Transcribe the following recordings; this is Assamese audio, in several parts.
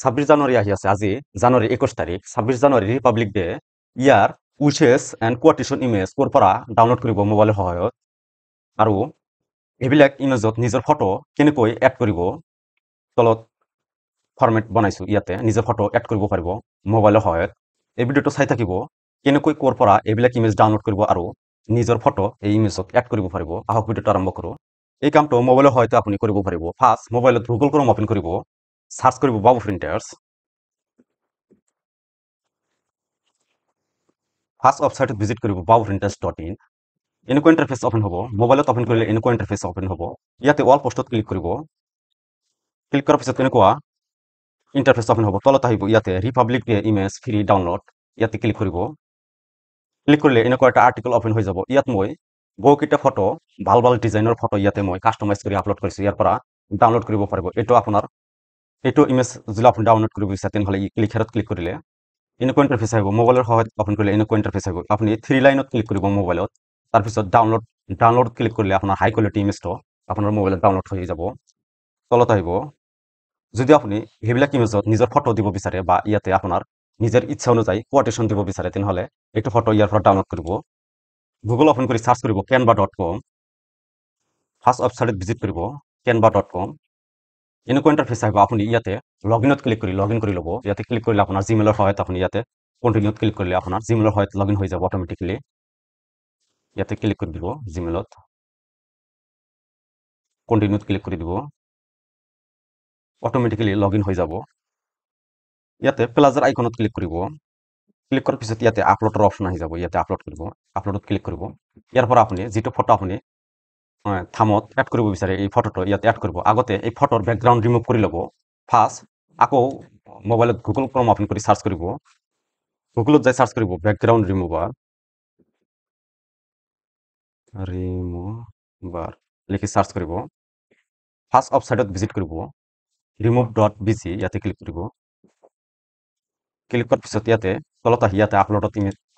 26 জানুৱাৰী আহি আছে। আজি জানুৱাৰী 21 তাৰিখ। 26 জানুৱাৰী ৰিপাব্লিক ডে। ইয়াৰ উইচেছ এণ্ড কোটেশন ইমেজ ক'ৰ পৰা ডাউনলোড কৰিব মোবাইলৰ সহায়ত, আৰু এইবিলাক ইমেজত নিজৰ ফটো কেনেকৈ এড কৰিব, তলত ফৰ্মেট বনাইছোঁ। ইয়াতে নিজৰ ফটো এড কৰিব পাৰিব মোবাইলৰ সহায়ত। এই ভিডিঅ'টো চাই থাকিব, কেনেকৈ ক'ৰ পৰা এইবিলাক ইমেজ ডাউনলোড কৰিব আৰু নিজৰ ফটো এই ইমেজত এড কৰিব পাৰিব। আহক ভিডিঅ'টো আৰম্ভ কৰোঁ। এই কামটো মোবাইলৰ সহায়তে আপুনি কৰিব পাৰিব। ফাৰ্ষ্ট মোবাইলত গুগল ক্ৰম অপেন কৰিব, সাৰ্চ কৰিব বাবু প্ৰিন্টাৰ্ছ। ফাৰ্ষ্ট ৱেবছাইটত ভিজিট কৰিব babuprinters.in। এনেকুৱা ইণ্টাৰফেচ অপেন হ'ব। মোবাইলত অপেন কৰিলে এনেকুৱা ইণ্টাৰফেচ অপেন হ'ব। ইয়াতে অল পোষ্টত ক্লিক কৰিব। ক্লিক কৰাৰ পিছত এনেকুৱা ইণ্টাৰফেচ অপেন হ'ব। তলত আহিব ইয়াতে Republic day image free download. ইয়াতে ক্লিক কৰিব। ক্লিক কৰিলে এনেকুৱা এটা আৰ্টিকল অপেন হৈ যাব। ইয়াত মই বহুকেইটা ফটো, ভাল ভাল ডিজাইনৰ ফটো ইয়াতে মই কাষ্টমাইজ কৰি আপলোড কৰিছোঁ। ইয়াৰ পৰা ডাউনলোড কৰিব পাৰিব। এইটো ইমেজ যদি আপুনি ডাউনলোড কৰিব বিচাৰে তেনেহ'লে ক্লিক হেৰত ক্লিক কৰিলে এনেকুৱা ইণ্টাৰফেচ আহিব। মোবাইলৰ সহায়ত অপেন কৰিলে এনেকুৱা ইণ্টাৰফেচ আহিব। আপুনি 3 লাইনত ক্লিক কৰিব মোবাইলত। তাৰপিছত ডাউনলোড ক্লিক কৰিলে আপোনাৰ হাই কোৱালিটি ইমেজটো আপোনাৰ মোবাইলত ডাউনলোড হৈ যাব। তলত আহিব। যদি আপুনি সেইবিলাক ইমেজত নিজৰ ফটো দিব বিচাৰে বা ইয়াতে আপোনাৰ নিজৰ ইচ্ছা অনুযায়ী কোটেশন দিব বিচাৰে তেনেহ'লে এইটো ফটো ইয়াৰ পৰা ডাউনলোড কৰিব। গুগল অপেন কৰি সাৰ্চ কৰিব canva.com। ফাৰ্ষ্ট ৱেবছাইটত ভিজিট কৰিব canva.com। এনেকুৱা ইণ্টাৰফেচ আহিব। আপুনি ইয়াতে লগইনত ক্লিক কৰি ল'ব। ইয়াতে ক্লিক কৰিলে আপোনাৰ জিমেইলৰ সহায়ত আপুনি ইয়াতে কণ্টিনিউত ক্লিক কৰিলে আপোনাৰ জিমেইলৰ সহায়ত লগইন হৈ যাব অট'মেটিকেলি। ইয়াতে ক্লিক কৰি দিব জিমেইলত। কণ্টিনিউত ক্লিক কৰি দিব। অট'মেটিকেলি লগইন হৈ যাব। ইয়াতে প্লাছৰ আইকনত ক্লিক কৰিব। ক্লিক কৰাৰ পিছত ইয়াতে আপলোডৰ অপশ্যন আহি যাব। ইয়াতে আপলোড কৰিব। আপলোডত ক্লিক কৰিব। ইয়াৰ পৰা আপুনি যিটো ফটো আপুনি থামত এড কৰিব বিচাৰে এই ফটোটো ইয়াতে এড কৰিব। আগতে এই ফটোৰ বেকগ্ৰাউণ্ড ৰিমুভ কৰি ল'ব। ফাৰ্ষ্ট আকৌ মোবাইলত গুগল ক্ৰম অপেন কৰি সাৰ্চ কৰিব। গুগলত যাই সাৰ্চ কৰিব বেকগ্ৰাউণ্ড ৰিমুভাৰ লিখি সাৰ্চ কৰিব। ফাৰ্ষ্ট ৱেবছাইটত ভিজিট কৰিব remove.bg। ইয়াতে ক্লিক কৰিব। ক্লিক কৰাৰ পিছত ইয়াতে তলত আহি ইয়াতে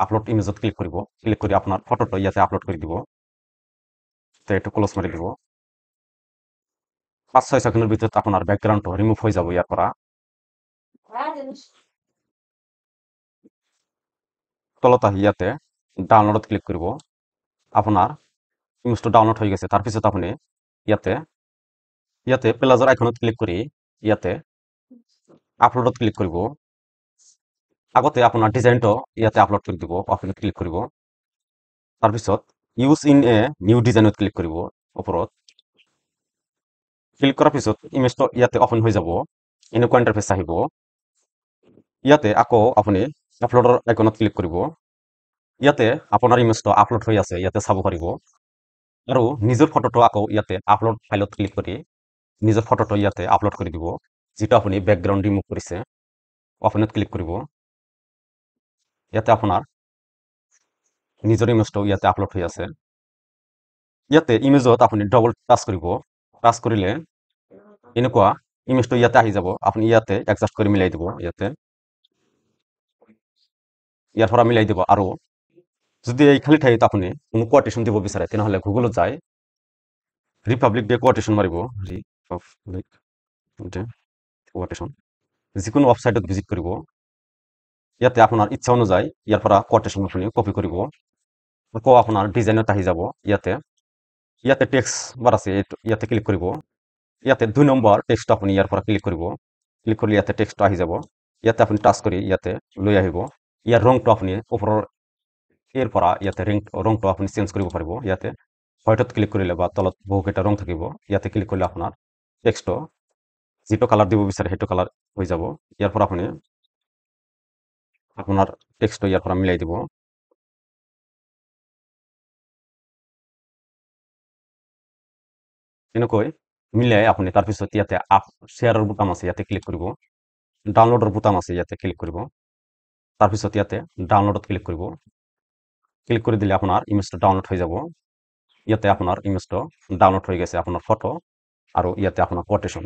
আপলোড ইমেজত ক্লিক কৰিব। ক্লিক কৰি আপোনাৰ ফটোটো ইয়াতে আপলোড কৰি দিব। এইটো ক্লোজ মাৰি দিব। 5-6 ছেকেণ্ডৰ ভিতৰত আপোনাৰ বেকগ্ৰাউণ্ডটো ৰিমুভ হৈ যাব ইয়াৰ পৰা। তলত আহি ইয়াতে ডাউনলোডত ক্লিক কৰিব। আপোনাৰ ইমেজটো ডাউনলোড হৈ গৈছে। তাৰপিছত আপুনি ইয়াতে প্লাছৰ আইকনত ক্লিক কৰি ইয়াতে আপলোডত ক্লিক কৰিব। আগতে আপোনাৰ ডিজাইনটো ইয়াতে আপলোড কৰি দিব। অপেনত ক্লিক কৰিব। তাৰপিছত ইউজ ইন এ নিউ ডিজাইনত ক্লিক কৰিব। ওপৰত ক্লিক কৰাৰ পিছত ইমেজটো ইয়াতে অপেন হৈ যাব। এনেকুৱা ইণ্টাৰফেচ আহিব। ইয়াতে আকৌ আপুনি আপলোডৰ আইকনত ক্লিক কৰিব। ইয়াতে আপোনাৰ ইমেজটো আপলোড হৈ আছে ইয়াতে চাব পাৰিব। আৰু নিজৰ ফটোটো আকৌ ইয়াতে আপলোড ফাইলত ক্লিক কৰি নিজৰ ফটোটো ইয়াতে আপলোড কৰি দিব, যিটো আপুনি বেকগ্ৰাউণ্ড ৰিমুভ কৰিছে। অপেনত ক্লিক কৰিব। ইয়াতে আপোনাৰ নিজৰ ইমেজটো ইয়াতে আপলোড হৈ আছে। ইয়াতে ইমেজত আপুনি ডবল টাচ কৰিব। টাচ কৰিলে এনেকুৱা ইমেজটো ইয়াতে আহি যাব। আপুনি ইয়াতে এডজাষ্ট কৰি মিলাই দিব। ইয়াৰ পৰা মিলাই দিব। আৰু যদি এই খালী ঠাইত আপুনি কোনো কোটেশন দিব বিচাৰে তেনেহ'লে গুগলত যায় ৰিপাব্লিক ডে কোটেশন মাৰিব। ৰিপাব্লিক ডে কোটেশন যিকোনো ৱেবছাইটত ভিজিট কৰিব। ইয়াতে আপোনাৰ ইচ্ছা অনুযায়ী ইয়াৰ পৰা কোটেশন আপুনি কপি কৰিব। আকৌ আপোনাৰ ডিজাইনত আহি যাব। ইয়াতে টেক্সট বাৰ আছে। ইয়াতে ক্লিক কৰিব। ইয়াতে 2 নম্বৰ টেক্সট আপুনি ইয়াৰ পৰা ক্লিক কৰিব। ক্লিক কৰিলে ইয়াতে টেক্সট আহি যাব। ইয়াতে আপুনি টাচ কৰি ইয়াতে লৈ আহিব। ইয়াৰ ৰংটো আপুনি ওপৰৰ পৰা ইয়াতে ৰংটো আপুনি চেঞ্জ কৰিব পাৰিব। ইয়াতে হোৱাইটত ক্লিক কৰিলে বা তলত বহুকেইটা ৰং থাকিব। ইয়াতে ক্লিক কৰিলে আপোনাৰ টেক্সটটো যিটো কালাৰ দিব বিচাৰে সেইটো কালাৰ হৈ যাব। ইয়াৰ পৰা আপুনি আপোনাৰ টেক্সটটো ইয়াৰ পৰা মিলাই দিব। এনেকৈ মিলাই আপুনি তাৰপিছত ইয়াতে শ্বেয়াৰৰ বুটাম আছে। ইয়াতে ক্লিক কৰিব। ডাউনলোডৰ বুটাম আছে। ইয়াতে ক্লিক কৰিব। তাৰপিছত ইয়াতে ডাউনলোডত ক্লিক কৰিব। ক্লিক কৰি দিলে আপোনাৰ ইমেজটো ডাউনলোড হৈ যাব। ইয়াতে আপোনাৰ ইমেজটো ডাউনলোড হৈ গৈছে, আপোনাৰ ফটো আৰু ইয়াতে আপোনাৰ কোটেশন।